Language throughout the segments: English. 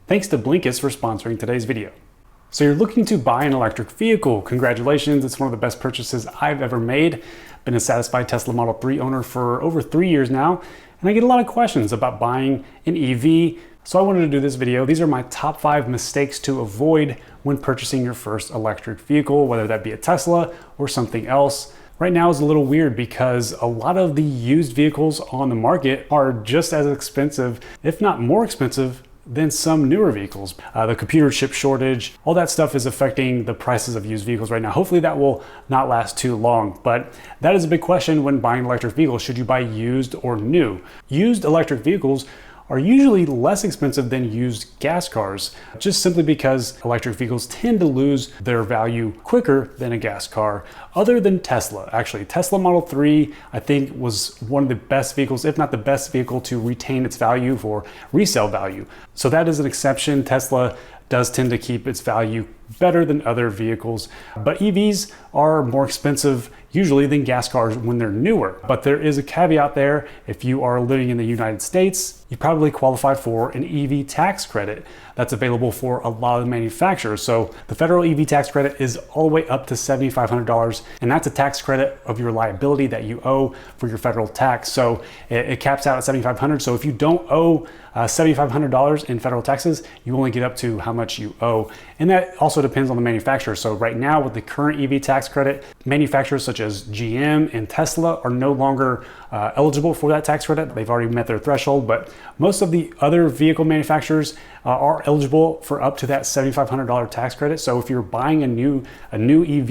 Thanks to Blinkist for sponsoring today's video. So you're looking to buy an electric vehicle. Congratulations, it's one of the best purchases I've ever made. Been a satisfied Tesla Model 3 owner for over 3 years now, and I get a lot of questions about buying an EV. So I wanted to do this video. These are my top 5 mistakes to avoid when purchasing your first electric vehicle, whether that be a Tesla or something else. Right now is a little weird because a lot of the used vehicles on the market are just as expensive, if not more expensive, than some newer vehicles. The computer chip shortage, all that stuff is affecting the prices of used vehicles right now. Hopefully that will not last too long, but that is a big question when buying electric vehicles. Should you buy used or new? Used electric vehicles are usually less expensive than used gas cars, just simply because electric vehicles tend to lose their value quicker than a gas car, other than Tesla. Actually, Tesla Model 3, I think, was one of the best vehicles, if not the best vehicle, to retain its value for resale value. So that is an exception. Tesla does tend to keep its value better than other vehicles, but EVs are more expensive usually than gas cars when they're newer. But there is a caveat there. If you are living in the United States, you probably qualify for an EV tax credit that's available for a lot of the manufacturers. So the federal EV tax credit is all the way up to $7,500, and that's a tax credit of your liability that you owe for your federal tax. So it caps out at $7,500. So if you don't owe $7,500 in federal taxes, you only get up to how much you owe. And that also depends on the manufacturer. So right now with the current EV tax credit, manufacturers such as GM and Tesla are no longer eligible for that tax credit. They've already met their threshold, but most of the other vehicle manufacturers are eligible for up to that $7,500 tax credit. So if you're buying a new EV,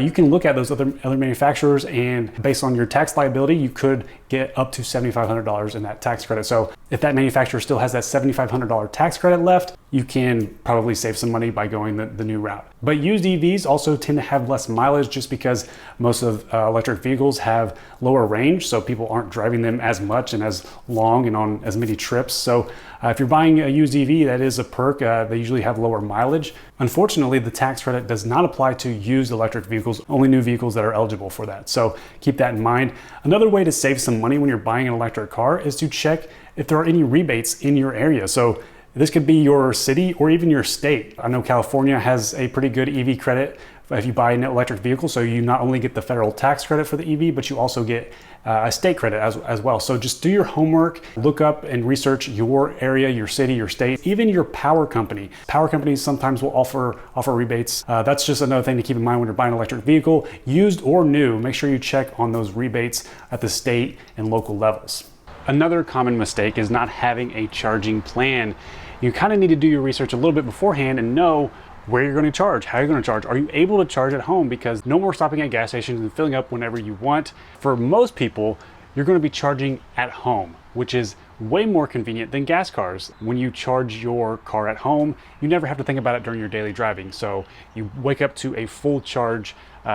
you can look at those other manufacturers, and based on your tax liability, you could get up to $7,500 in that tax credit. So if that manufacturer still has that $7,500 tax credit left, you can probably save some money by going the new route. But used EVs also tend to have less mileage just because most of electric vehicles have lower range, so people aren't driving them as much and as long and on as many trips. So if you're buying a used EV, that is a perk. They usually have lower mileage. Unfortunately, the tax credit does not apply to used electric vehicles, only new vehicles that are eligible for that. So keep that in mind. Another way to save some money when you're buying an electric car is to check if there are any rebates in your area. So this could be your city or even your state. I know California has a pretty good EV credit if you buy an electric vehicle. So you not only get the federal tax credit for the EV, but you also get a state credit as well. So just do your homework, look up and research your area, your city, your state, even your power company. Power companies sometimes will offer rebates. That's just another thing to keep in mind when you're buying an electric vehicle, used or new. Make sure you check on those rebates at the state and local levels. Another common mistake is not having a charging plan. You kind of need to do your research a little bit beforehand and know where you're going to charge, how you're going to charge. Are you able to charge at home? Because no more stopping at gas stations and filling up whenever you want. For most people, you're going to be charging at home, which is way more convenient than gas cars. When you charge your car at home, you never have to think about it during your daily driving. So you wake up to a full charge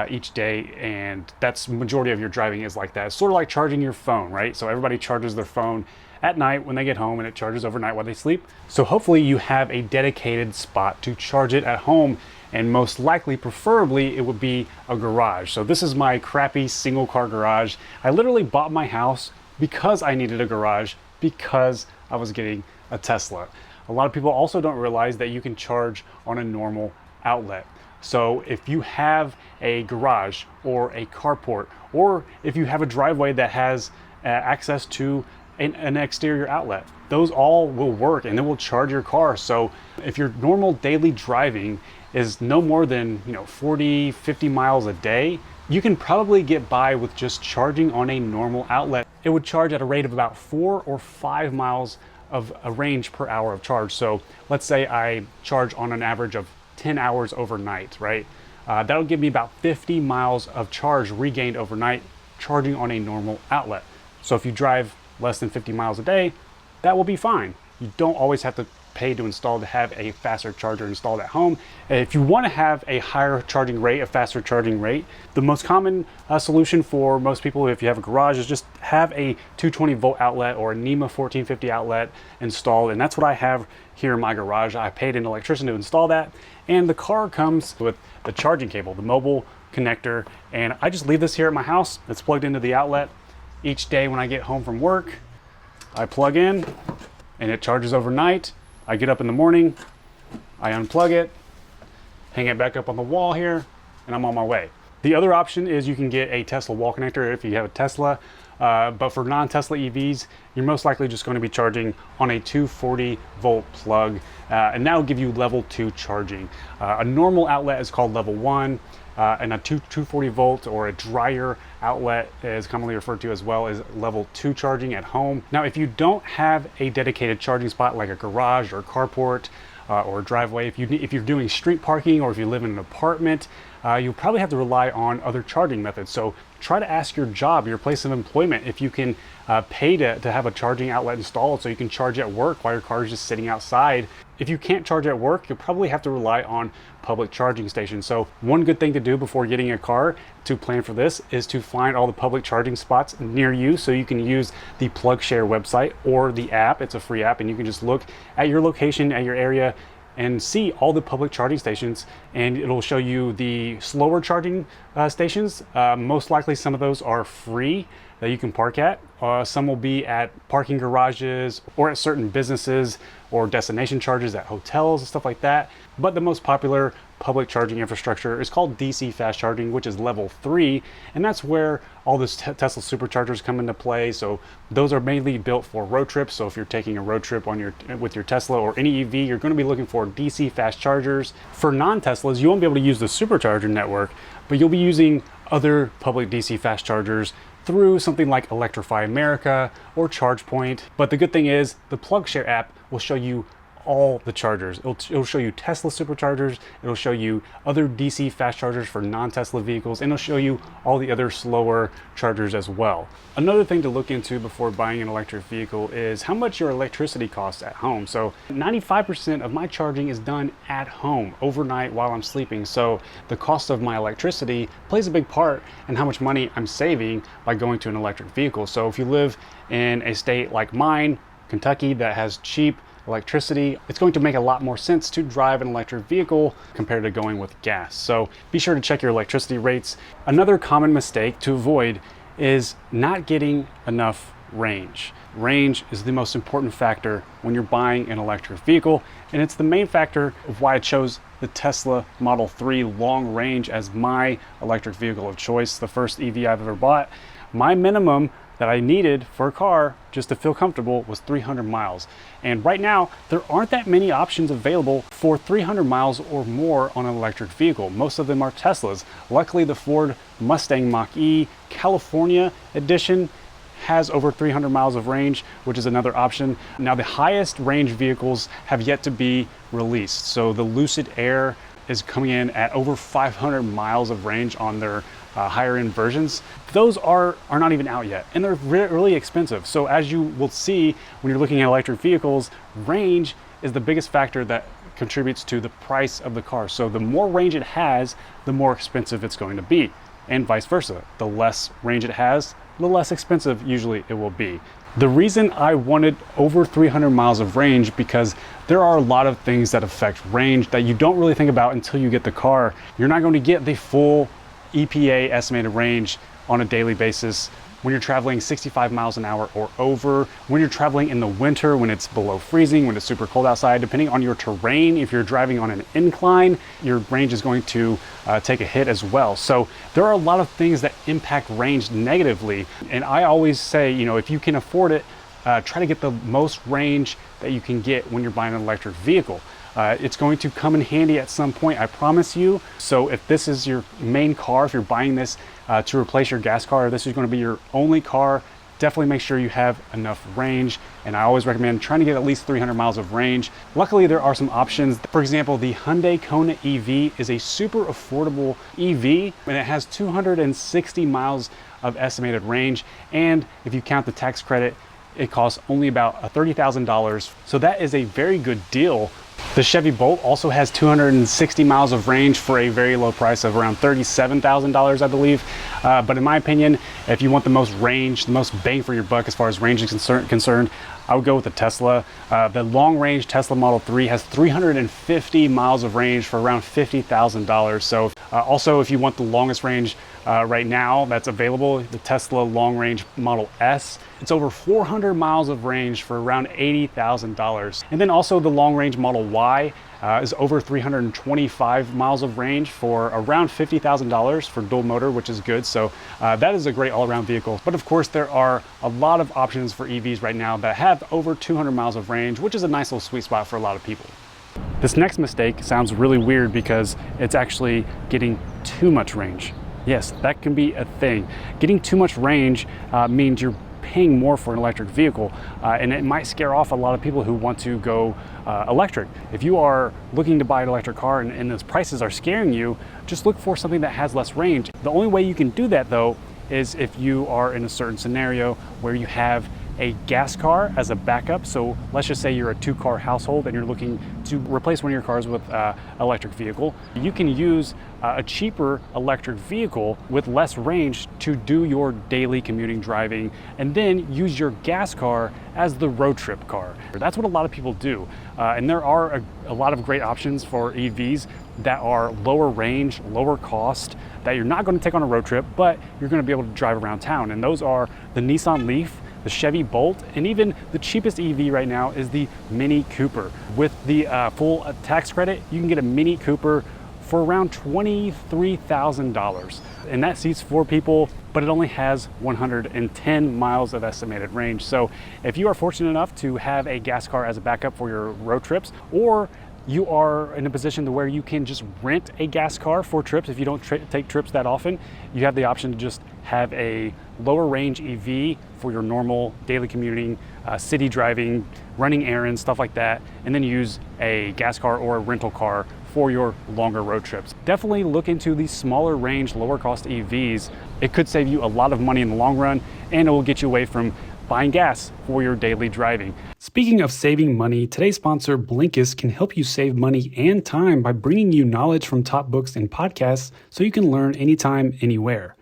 each day, and that's the majority of your driving is like that. It's sort of like charging your phone, right? So everybody charges their phone at night when they get home, and it charges overnight while they sleep. So hopefully you have a dedicated spot to charge it at home, and most likely, preferably, it would be a garage. So this is my crappy single car garage. I literally bought my house because I needed a garage because I was getting a Tesla. A lot of people also don't realize that you can charge on a normal outlet. So if you have a garage or a carport, or if you have a driveway that has access to an exterior outlet, those all will work and it will charge your car. So if your normal daily driving is no more than 40, 50 miles a day, you can probably get by with just charging on a normal outlet. It would charge at a rate of about 4 or 5 miles of a range per hour of charge. So let's say I charge on an average of 10 hours overnight, right? That'll give me about 50 miles of charge regained overnight charging on a normal outlet. So if you drive less than 50 miles a day, that will be fine. You don't always have to pay to install to have a faster charger installed at home. If you want to have a higher charging rate, a faster charging rate, the most common solution for most people, if you have a garage, is just have a 220 volt outlet or a NEMA 1450 outlet installed. And that's what I have here in my garage. I paid an electrician to install that. And the car comes with the charging cable, the mobile connector. And I just leave this here at my house. It's plugged into the outlet. Each day when I get home from work, I plug in and it charges overnight. I get up in the morning, I unplug it, hang it back up on the wall here, and I'm on my way. The other option is you can get a Tesla wall connector if you have a Tesla, but for non-Tesla EVs, you're most likely just going to be charging on a 240 volt plug, and that will give you level 2 charging. A normal outlet is called level 1, and a 240 volt or a dryer outlet is commonly referred to as well as level 2 charging at home. Now, if you don't have a dedicated charging spot like a garage or a carport, or a driveway, if you're doing street parking or if you live in an apartment, you'll probably have to rely on other charging methods. So try to ask your job, your place of employment, if you can pay to have a charging outlet installed so you can charge at work while your car is just sitting outside. If you can't charge at work, you'll probably have to rely on public charging stations. So one good thing to do before getting a car to plan for this is to find all the public charging spots near you, so you can use the PlugShare website or the app. It's a free app, and you can just look at your location, at your area, and see all the public charging stations, and it'll show you the slower charging stations. Most likely some of those are free that you can park at. Some will be at parking garages or at certain businesses or destination charges at hotels and stuff like that. But the most popular public charging infrastructure is called DC fast charging, which is level 3, and that's where all those Tesla superchargers come into play. So those are mainly built for road trips. So if you're taking a road trip with your Tesla or any EV, you're going to be looking for DC fast chargers. For non-Teslas, you won't be able to use the supercharger network, but you'll be using other public DC fast chargers through something like Electrify America or ChargePoint. But the good thing is the PlugShare app will show you all the chargers. It'll show you Tesla superchargers, it'll show you other DC fast chargers for non-Tesla vehicles, and it'll show you all the other slower chargers as well. Another thing to look into before buying an electric vehicle is how much your electricity costs at home. So 95% of my charging is done at home overnight while I'm sleeping. So the cost of my electricity plays a big part in how much money I'm saving by going to an electric vehicle. So if you live in a state like mine, Kentucky, that has cheap electricity, it's going to make a lot more sense to drive an electric vehicle compared to going with gas. So be sure to check your electricity rates. Another common mistake to avoid is not getting enough range. Range is the most important factor when you're buying an electric vehicle, and it's the main factor of why I chose the Tesla Model 3 long range as my electric vehicle of choice, the first EV I've ever bought. My minimum that I needed for a car just to feel comfortable was 300 miles. And right now, there aren't that many options available for 300 miles or more on an electric vehicle. Most of them are Teslas. Luckily, the Ford Mustang Mach-E California edition has over 300 miles of range, which is another option. Now, the highest range vehicles have yet to be released. So the Lucid Air is coming in at over 500 miles of range on their higher end versions. Those are not even out yet, and they're really expensive. So as you will see when you're looking at electric vehicles, range is the biggest factor that contributes to the price of the car. So the more range it has, the more expensive it's going to be, and vice versa. The less range it has, the less expensive usually it will be. The reason I wanted over 300 miles of range, because there are a lot of things that affect range that you don't really think about until you get the car. You're not going to get the full EPA estimated range on a daily basis when you're traveling 65 miles an hour or over, when you're traveling in the winter, when it's below freezing, when it's super cold outside. Depending on your terrain, if you're driving on an incline, your range is going to take a hit as well. So there are a lot of things that impact range negatively. And I always say, you know, if you can afford it, try to get the most range that you can get when you're buying an electric vehicle. It's going to come in handy at some point, I promise you. So if this is your main car, if you're buying this to replace your gas car, or this is going to be your only car, definitely make sure you have enough range. And I always recommend trying to get at least 300 miles of range. Luckily, there are some options. For example, the Hyundai Kona EV is a super affordable EV, and it has 260 miles of estimated range. And if you count the tax credit, it costs only about $30,000. So that is a very good deal. The Chevy Bolt also has 260 miles of range for a very low price of around $37,000, I believe. But in my opinion, if you want the most range, the most bang for your buck as far as range is concerned, I would go with the Tesla. The long-range Tesla Model 3 has 350 miles of range for around $50,000. So also, if you want the longest range right now that's available, the Tesla long-range Model S, it's over 400 miles of range for around $80,000. And then also the long-range Model Y is over 325 miles of range for around $50,000 for dual motor, which is good. So that is a great all-around vehicle. But of course, there are a lot of options for EVs right now that have over 200 miles of range, which is a nice little sweet spot for a lot of people. This next mistake sounds really weird because it's actually getting too much range. Yes, that can be a thing. Getting too much range means you're paying more for an electric vehicle, and it might scare off a lot of people who want to go electric. If you are looking to buy an electric car and those prices are scaring you, just look for something that has less range. The only way you can do that though is if you are in a certain scenario where you have a gas car as a backup. So let's just say you're a 2-car household and you're looking to replace one of your cars with an electric vehicle. You can use a cheaper electric vehicle with less range to do your daily commuting driving, and then use your gas car as the road trip car. That's what a lot of people do. And there are a lot of great options for EVs that are lower range, lower cost, that you're not going to take on a road trip, but you're going to be able to drive around town. And those are the Nissan Leaf, the Chevy Bolt, and even the cheapest EV right now is the Mini Cooper. With the full tax credit, you can get a Mini Cooper for around $23,000. And that seats 4 people, but it only has 110 miles of estimated range. So if you are fortunate enough to have a gas car as a backup for your road trips, or you are in a position to where you can just rent a gas car for trips if you don't take trips that often, you have the option to just have a lower range EV for your normal daily commuting, city driving, running errands, stuff like that, and then use a gas car or a rental car for your longer road trips. Definitely look into these smaller range, lower cost EVs. It could save you a lot of money in the long run, and it will get you away from buying gas for your daily driving. Speaking of saving money, today's sponsor, Blinkist, can help you save money and time by bringing you knowledge from top books and podcasts so you can learn anytime, anywhere.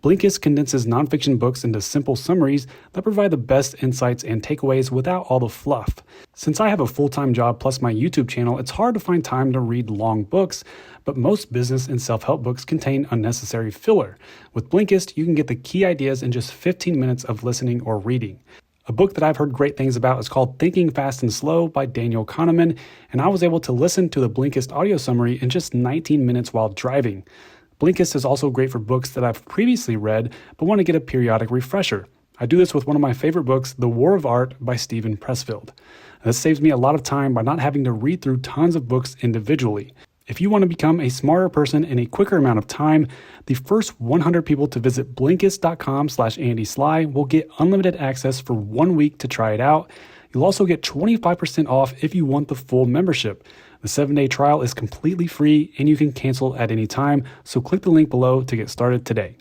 Blinkist condenses nonfiction books into simple summaries that provide the best insights and takeaways without all the fluff. Since I have a full-time job plus my YouTube channel, it's hard to find time to read long books, but most business and self-help books contain unnecessary filler. With Blinkist, you can get the key ideas in just 15 minutes of listening or reading. A book that I've heard great things about is called Thinking Fast and Slow by Daniel Kahneman, and I was able to listen to the Blinkist audio summary in just 19 minutes while driving. Blinkist is also great for books that I've previously read but want to get a periodic refresher. I do this with one of my favorite books, The War of Art by Steven Pressfield. This saves me a lot of time by not having to read through tons of books individually. If you want to become a smarter person in a quicker amount of time, the first 100 people to visit Blinkist.com/AndySly will get unlimited access for 1 week to try it out. You'll also get 25% off if you want the full membership. The 7-day trial is completely free and you can cancel at any time, so click the link below to get started today.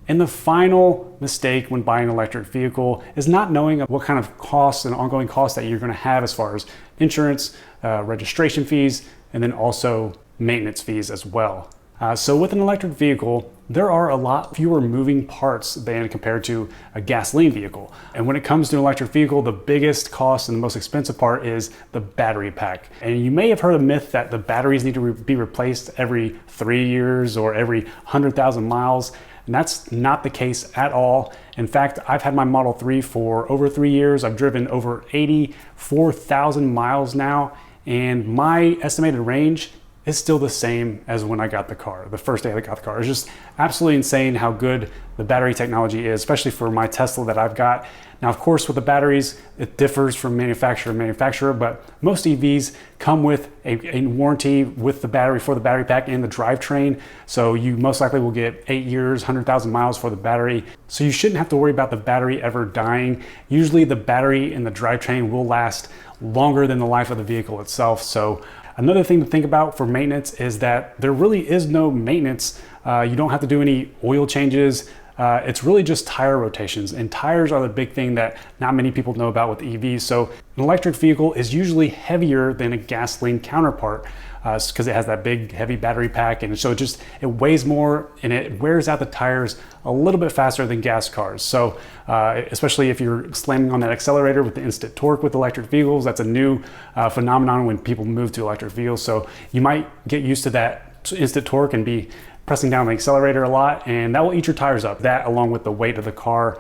And the final mistake when buying an electric vehicle is not knowing what kind of costs and ongoing costs that you're going to have as far as insurance, registration fees, and then also maintenance fees as well. So with an electric vehicle, there are a lot fewer moving parts than compared to a gasoline vehicle. And when it comes to an electric vehicle, the biggest cost and the most expensive part is the battery pack. And you may have heard a myth that the batteries need to be replaced every 3 years or every 100,000 miles. And that's not the case at all. In fact, I've had my Model 3 for over 3 years. I've driven over 84,000 miles now, and my estimated range is still the same as when I got the car, the first day I got the car. It's just absolutely insane how good the battery technology is, especially for my Tesla that I've got. Now, of course, with the batteries, it differs from manufacturer to manufacturer, but most EVs come with a warranty with the battery for the battery pack and the drivetrain. So you most likely will get 8 years, 100,000 miles for the battery. So you shouldn't have to worry about the battery ever dying. Usually the battery and the drivetrain will last longer than the life of the vehicle itself. So another thing to think about for maintenance is that there really is no maintenance. You don't have to do any oil changes. it's really just tire rotations, and tires are the big thing that not many people know about with EVs. So an electric vehicle is usually heavier than a gasoline counterpart because it has that big heavy battery pack, and so it weighs more and it wears out the tires a little bit faster than gas cars. So especially if you're slamming on that accelerator with the instant torque with electric vehicles, that's a new phenomenon when people move to electric vehicles. So you might get used to that instant torque and be pressing down the accelerator a lot, and that will eat your tires up. That, along with the weight of the car,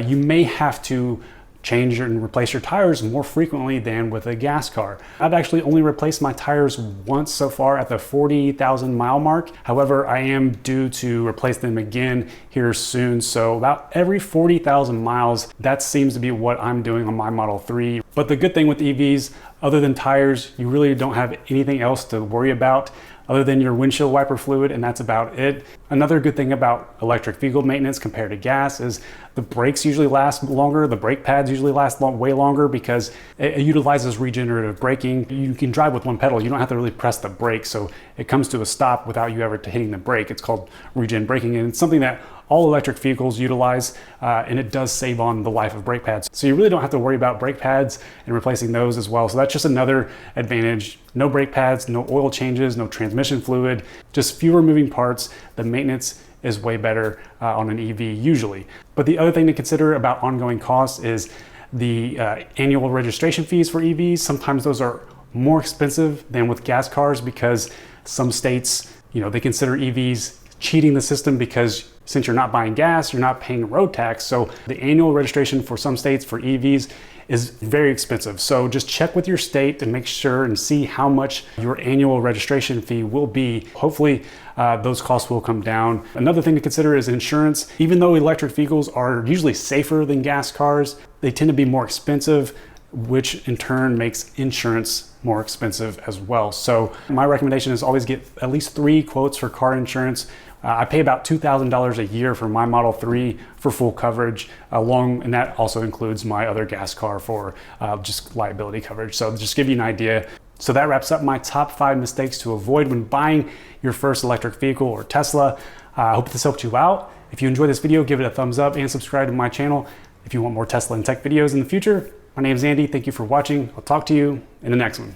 you may have to change and replace your tires more frequently than with a gas car. I've actually only replaced my tires once so far at the 40,000 mile mark. However, I am due to replace them again here soon. So about every 40,000 miles, that seems to be what I'm doing on my Model 3. But the good thing with EVs, other than tires, you really don't have anything else to worry about other than your windshield wiper fluid, and that's about it. Another good thing about electric vehicle maintenance compared to gas is the brakes usually last longer. The brake pads usually last way longer because it utilizes regenerative braking. You can drive with one pedal. You don't have to really press the brake, so it comes to a stop without you ever hitting the brake. It's called regen braking, and it's something that all electric vehicles utilize, and it does save on the life of brake pads. So you really don't have to worry about brake pads and replacing those as well. So that's just another advantage. No brake pads, no oil changes, no transmission fluid, just fewer moving parts. The maintenance is way better on an EV usually. But the other thing to consider about ongoing costs is the annual registration fees for EVs. Sometimes those are more expensive than with gas cars because some states, they consider EVs cheating the system because since you're not buying gas, you're not paying road tax. So the annual registration for some states for EVs is very expensive. So just check with your state to make sure and see how much your annual registration fee will be. Hopefully those costs will come down. Another thing to consider is insurance. Even though electric vehicles are usually safer than gas cars, they tend to be more expensive, which in turn makes insurance more expensive as well. So my recommendation is always get at least 3 quotes for car insurance. I pay about $2,000 a year for my Model 3 for full coverage, and that also includes my other gas car for just liability coverage. So just give you an idea. So that wraps up my top 5 mistakes to avoid when buying your first electric vehicle or Tesla. I hope this helped you out. If you enjoyed this video, give it a thumbs up and subscribe to my channel if you want more Tesla and tech videos in the future. My name is Andy. Thank you for watching. I'll talk to you in the next one.